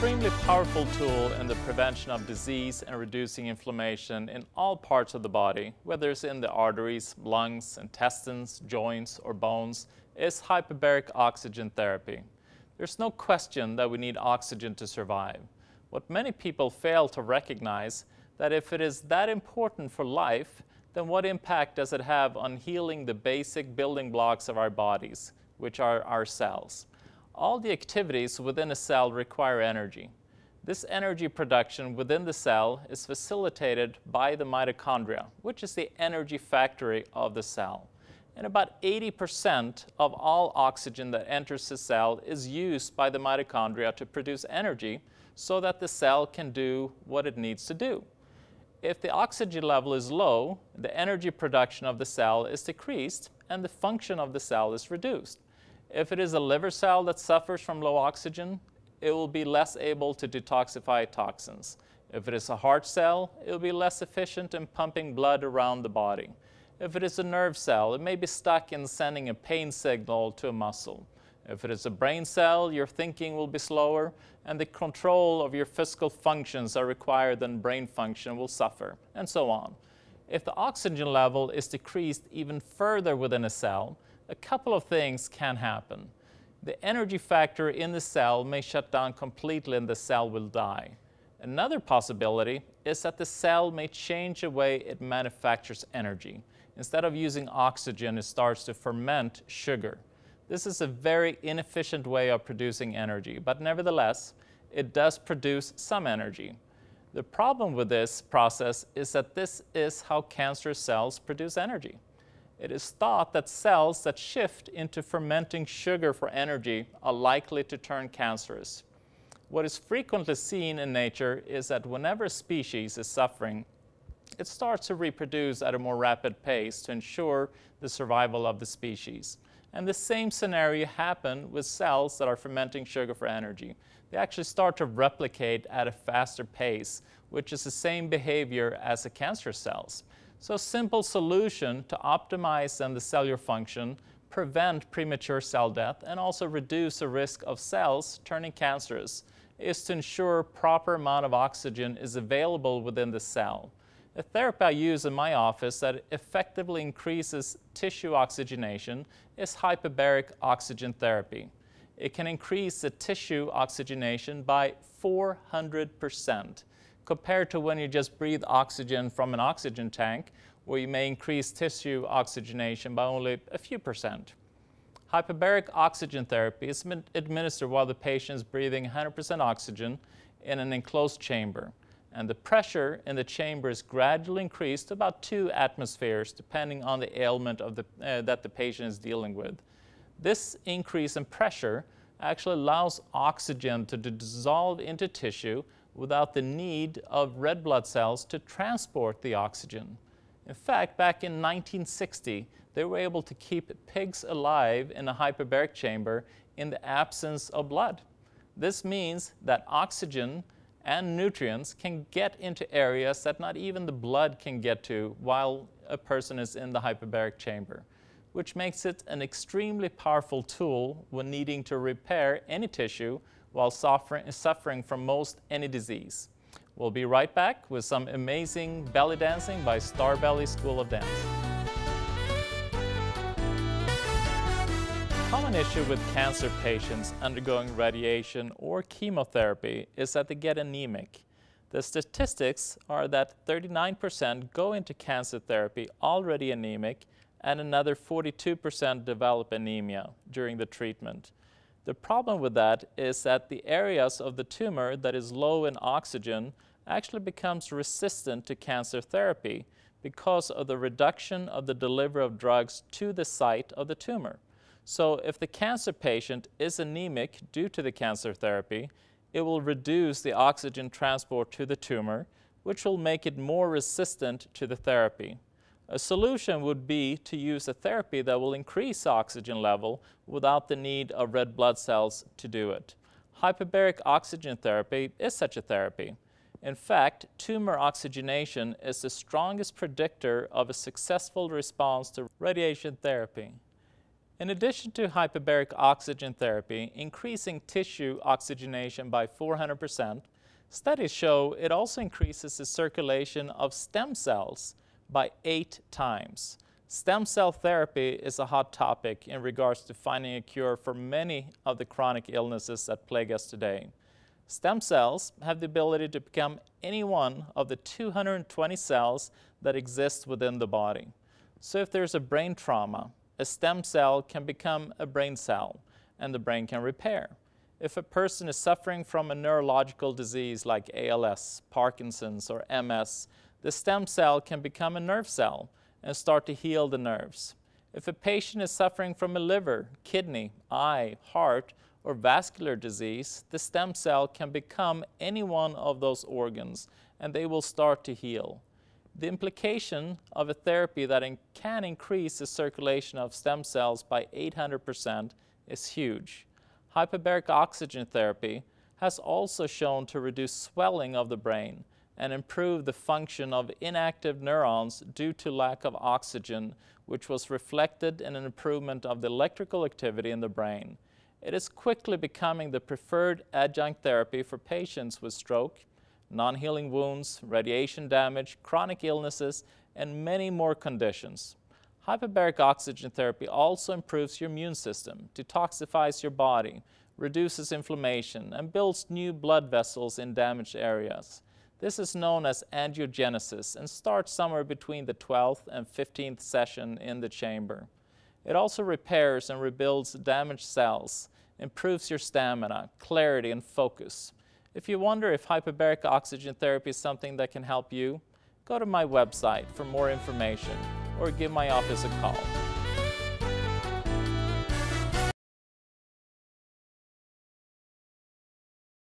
extremely powerful tool in the prevention of disease and reducing inflammation in all parts of the body, whether it's in the arteries, lungs, intestines, joints, or bones, is hyperbaric oxygen therapy. There's no question that we need oxygen to survive. What many people fail to recognize that if it is that important for life, then what impact does it have on healing the basic building blocks of our bodies, which are our cells? All the activities within a cell require energy. This energy production within the cell is facilitated by the mitochondria, which is the energy factory of the cell. And about 80% of all oxygen that enters the cell is used by the mitochondria to produce energy so that the cell can do what it needs to do. If the oxygen level is low, the energy production of the cell is decreased and the function of the cell is reduced. If it is a liver cell that suffers from low oxygen, it will be less able to detoxify toxins. If it is a heart cell, it will be less efficient in pumping blood around the body. If it is a nerve cell, it may be stuck in sending a pain signal to a muscle. If it is a brain cell, your thinking will be slower and the control of your physical functions are required, then brain function will suffer, and so on. If the oxygen level is decreased even further within a cell, a couple of things can happen. The energy factor in the cell may shut down completely and the cell will die. Another possibility is that the cell may change the way it manufactures energy. Instead of using oxygen, it starts to ferment sugar. This is a very inefficient way of producing energy, but nevertheless, it does produce some energy. The problem with this process is that this is how cancerous cells produce energy. It is thought that cells that shift into fermenting sugar for energy are likely to turn cancerous. What is frequently seen in nature is that whenever a species is suffering, it starts to reproduce at a more rapid pace to ensure the survival of the species. And the same scenario happens with cells that are fermenting sugar for energy. They actually start to replicate at a faster pace, which is the same behavior as the cancer cells. So a simple solution to optimize the cellular function, prevent premature cell death, and also reduce the risk of cells turning cancerous is to ensure proper amount of oxygen is available within the cell. A therapy I use in my office that effectively increases tissue oxygenation is hyperbaric oxygen therapy. It can increase the tissue oxygenation by 400%. compared to when you just breathe oxygen from an oxygen tank, where you may increase tissue oxygenation by only a few percent. Hyperbaric oxygen therapy is administered while the patient is breathing 100% oxygen in an enclosed chamber, and the pressure in the chamber is gradually increased to about 2 atmospheres depending on the ailment of that the patient is dealing with. This increase in pressure actually allows oxygen to dissolve into tissue without the need of red blood cells to transport the oxygen. In fact, back in 1960, they were able to keep pigs alive in a hyperbaric chamber in the absence of blood. This means that oxygen and nutrients can get into areas that not even the blood can get to while a person is in the hyperbaric chamber, which makes it an extremely powerful tool when needing to repair any tissue while suffering from most any disease. We'll be right back with some amazing belly dancing by Starbelly School of Dance. A common issue with cancer patients undergoing radiation or chemotherapy is that they get anemic. The statistics are that 39% go into cancer therapy already anemic, and another 42% develop anemia during the treatment. The problem with that is that the areas of the tumor that is low in oxygen actually becomes resistant to cancer therapy because of the reduction of the delivery of drugs to the site of the tumor. So if the cancer patient is anemic due to the cancer therapy, it will reduce the oxygen transport to the tumor, which will make it more resistant to the therapy. A solution would be to use a therapy that will increase oxygen level without the need of red blood cells to do it. Hyperbaric oxygen therapy is such a therapy. In fact, tumor oxygenation is the strongest predictor of a successful response to radiation therapy. In addition to hyperbaric oxygen therapy increasing tissue oxygenation by 400%, studies show it also increases the circulation of stem cells by 8 times. Stem cell therapy is a hot topic in regards to finding a cure for many of the chronic illnesses that plague us today. Stem cells have the ability to become any one of the 220 cells that exist within the body. So if there's a brain trauma, a stem cell can become a brain cell, and the brain can repair. If a person is suffering from a neurological disease like ALS, Parkinson's, or MS, the stem cell can become a nerve cell and start to heal the nerves. If a patient is suffering from a liver, kidney, eye, heart, or vascular disease, the stem cell can become any one of those organs, and they will start to heal. The implication of a therapy that can increase the circulation of stem cells by 800% is huge. Hyperbaric oxygen therapy has also shown to reduce swelling of the brain and improve the function of inactive neurons due to lack of oxygen, which was reflected in an improvement of the electrical activity in the brain. It is quickly becoming the preferred adjunct therapy for patients with stroke, non-healing wounds, radiation damage, chronic illnesses, and many more conditions. Hyperbaric oxygen therapy also improves your immune system, detoxifies your body, reduces inflammation, and builds new blood vessels in damaged areas. This is known as angiogenesis and starts somewhere between the 12th and 15th session in the chamber. It also repairs and rebuilds damaged cells, improves your stamina, clarity, and focus. If you wonder if hyperbaric oxygen therapy is something that can help you, go to my website for more information or give my office a call.